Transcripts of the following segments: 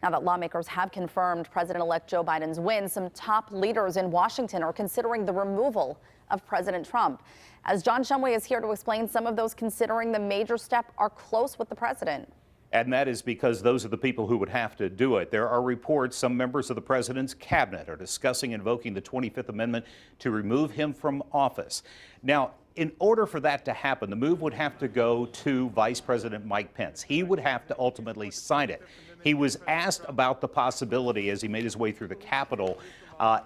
Now that lawmakers have confirmed President-elect Joe Biden's win, some top leaders in Washington are considering the removal of President Trump. As John Shumway is here to explain, some of those considering the major step are close with the president. And that is because those are the people who would have to do it. There are reports some members of the president's cabinet are discussing invoking the 25th Amendment to remove him from office. Now, in order for that to happen, the move would have to go to Vice President Mike Pence. He would have to ultimately sign it. He was asked about the possibility as he made his way through the Capitol.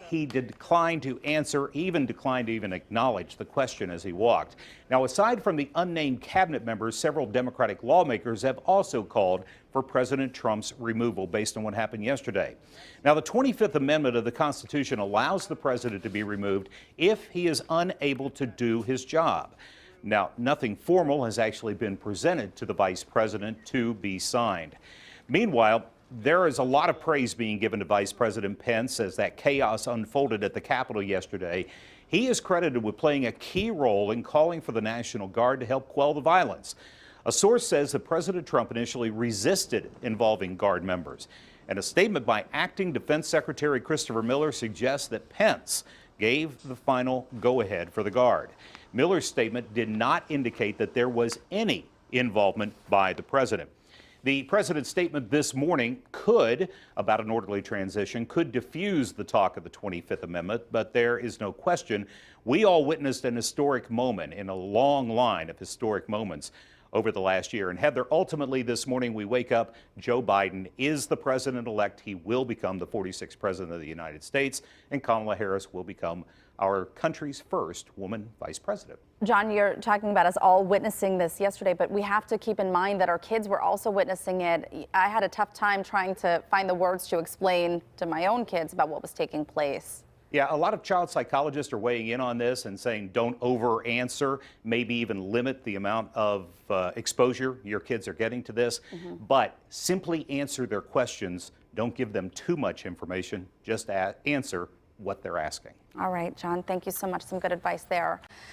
He declined to answer, declined to acknowledge the question as he walked. Now, aside from the unnamed cabinet members, several Democratic lawmakers have also called for President Trump's removal based on what happened yesterday. Now, the 25th Amendment of the Constitution allows the president to be removed if he is unable to do his job. Now, nothing formal has actually been presented to the vice president to be signed. Meanwhile, there is a lot of praise being given to Vice President Pence as that chaos unfolded at the Capitol yesterday. He is credited with playing a key role in calling for the National Guard to help quell the violence. A source says that President Trump initially resisted involving Guard members. And a statement by Acting Defense Secretary Christopher Miller suggests that Pence gave the final go-ahead for the Guard. Miller's statement did not indicate that there was any involvement by the president. The president's statement this morning about an orderly transition, could diffuse the talk of the 25th Amendment, but there is no question we all witnessed an historic moment in a long line of historic moments over the last year. And Heather, ultimately this morning we wake up, Joe Biden is the president-elect. He will become the 46th president of the United States, and Kamala Harris will become our country's first woman vice president. John, you're talking about us all witnessing this yesterday, but we have to keep in mind that our kids were also witnessing it. I had a tough time trying to find the words to explain to my own kids about what was taking place. Yeah, a lot of child psychologists are weighing in on this and saying don't over-answer, maybe even limit the amount of exposure your kids are getting to this, but simply answer their questions. Don't give them too much information, just answer what they're asking. All right, John, thank you so much. Some good advice there.